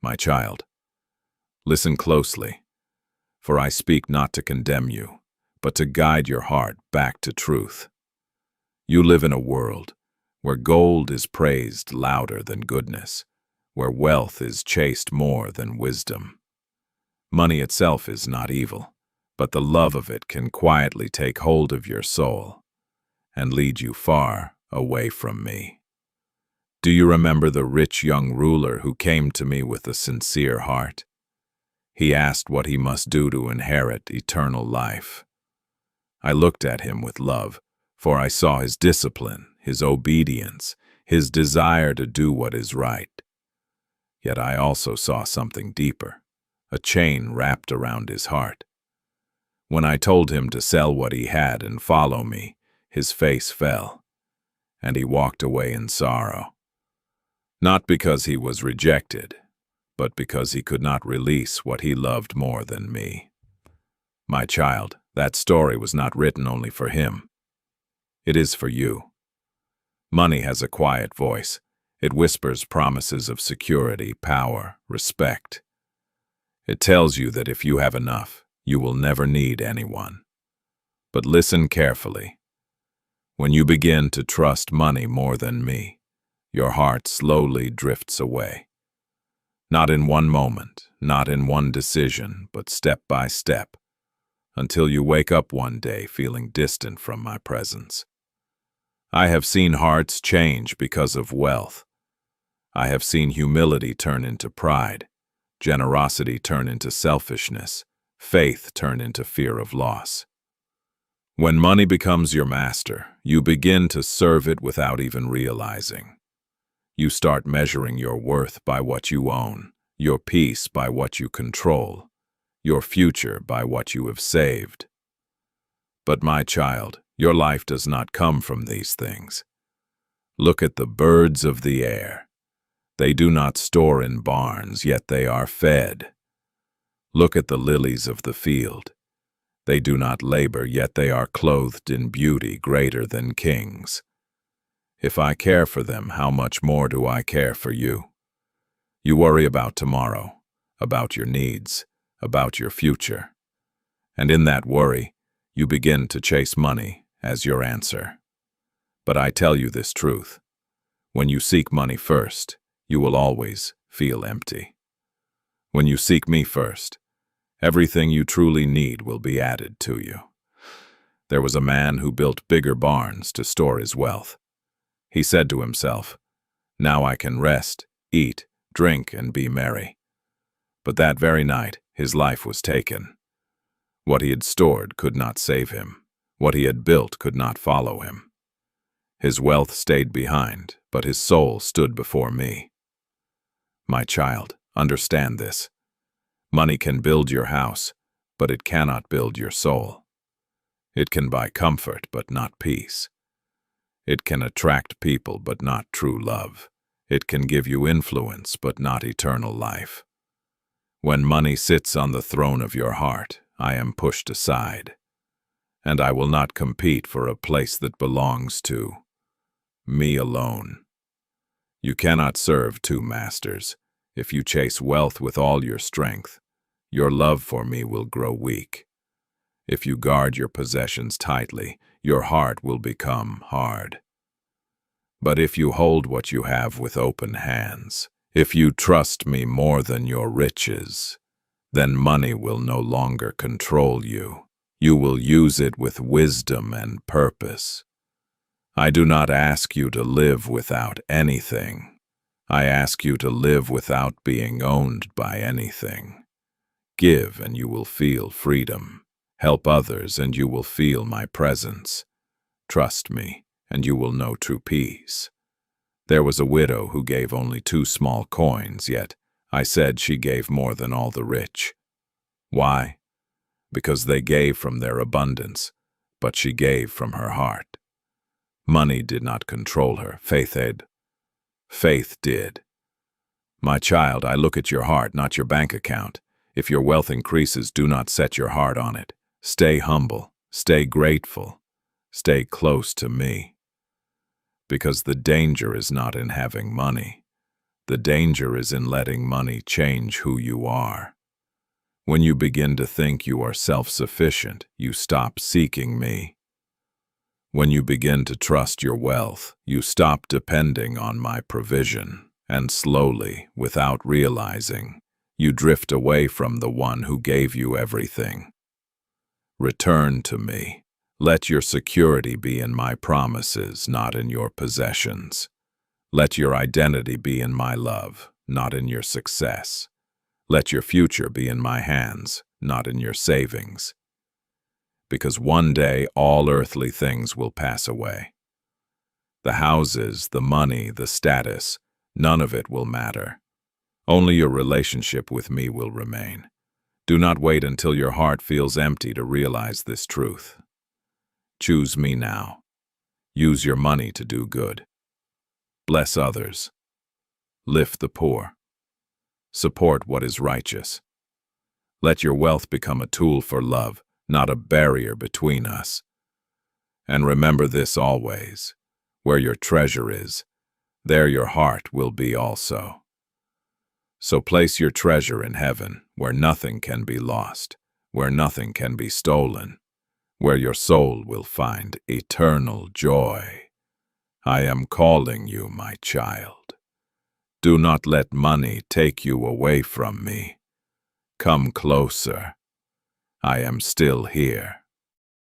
My child, listen closely, for I speak not to condemn you, but to guide your heart back to truth. You live in a world where gold is praised louder than goodness, where wealth is chased more than wisdom. Money itself is not evil, but the love of it can quietly take hold of your soul and lead you far away from me. Do you remember the rich young ruler who came to me with a sincere heart? He asked what he must do to inherit eternal life. I looked at him with love, for I saw his discipline, his obedience, his desire to do what is right. Yet I also saw something deeper, a chain wrapped around his heart. When I told him to sell what he had and follow me, his face fell, and he walked away in sorrow. Not because he was rejected, but because he could not release what he loved more than me. My child, that story was not written only for him. It is for you. Money has a quiet voice. It whispers promises of security, power, respect. It tells you that if you have enough, you will never need anyone. But listen carefully. When you begin to trust money more than me, your heart slowly drifts away. Not in one moment, not in one decision, but step by step, until you wake up one day feeling distant from my presence. I have seen hearts change because of wealth. I have seen humility turn into pride, generosity turn into selfishness, faith turn into fear of loss. When money becomes your master, you begin to serve it without even realizing. You start measuring your worth by what you own, your peace by what you control, your future by what you have saved. But my child, your life does not come from these things. Look at the birds of the air. They do not store in barns, yet they are fed. Look at the lilies of the field. They do not labor, yet they are clothed in beauty greater than kings. If I care for them, how much more do I care for you? You worry about tomorrow, about your needs, about your future. And in that worry, you begin to chase money as your answer. But I tell you this truth. When you seek money first, you will always feel empty. When you seek me first, everything you truly need will be added to you. There was a man who built bigger barns to store his wealth. He said to himself, "Now I can rest, eat, drink, and be merry." But that very night, his life was taken. What he had stored could not save him. What he had built could not follow him. His wealth stayed behind, but his soul stood before me. My child, understand this. Money can build your house, but it cannot build your soul. It can buy comfort, but not peace. It can attract people, but not true love. It can give you influence, but not eternal life. When money sits on the throne of your heart, I am pushed aside, and I will not compete for a place that belongs to me alone. You cannot serve two masters. If you chase wealth with all your strength, your love for me will grow weak. If you guard your possessions tightly, your heart will become hard. But if you hold what you have with open hands, if you trust me more than your riches, then money will no longer control you. You will use it with wisdom and purpose. I do not ask you to live without anything. I ask you to live without being owned by anything. Give and you will feel freedom. Help others and you will feel my presence. Trust me and you will know true peace. There was a widow who gave only 2 small coins, yet I said she gave more than all the rich. Why? Because they gave from their abundance, but she gave from her heart. Money did not control her, faith did. Faith did. My child, I look at your heart, not your bank account. If your wealth increases, do not set your heart on it. Stay humble, stay grateful, stay close to me. Because the danger is not in having money. The danger is in letting money change who you are. When you begin to think you are self-sufficient, you stop seeking me. When you begin to trust your wealth, you stop depending on my provision, and slowly, without realizing, you drift away from the one who gave you everything. Return to me. Let your security be in my promises, not in your possessions. Let your identity be in my love, not in your success. Let your future be in my hands, not in your savings. Because one day all earthly things will pass away. The houses, the money, the status, none of it will matter. Only your relationship with me will remain. Do not wait until your heart feels empty to realize this truth. Choose me now. Use your money to do good. Bless others. Lift the poor. Support what is righteous. Let your wealth become a tool for love, not a barrier between us. And remember this always: where your treasure is, there your heart will be also. So place your treasure in heaven, where nothing can be lost, where nothing can be stolen, where your soul will find eternal joy. I am calling you, my child. Do not let money take you away from me. Come closer. I am still here.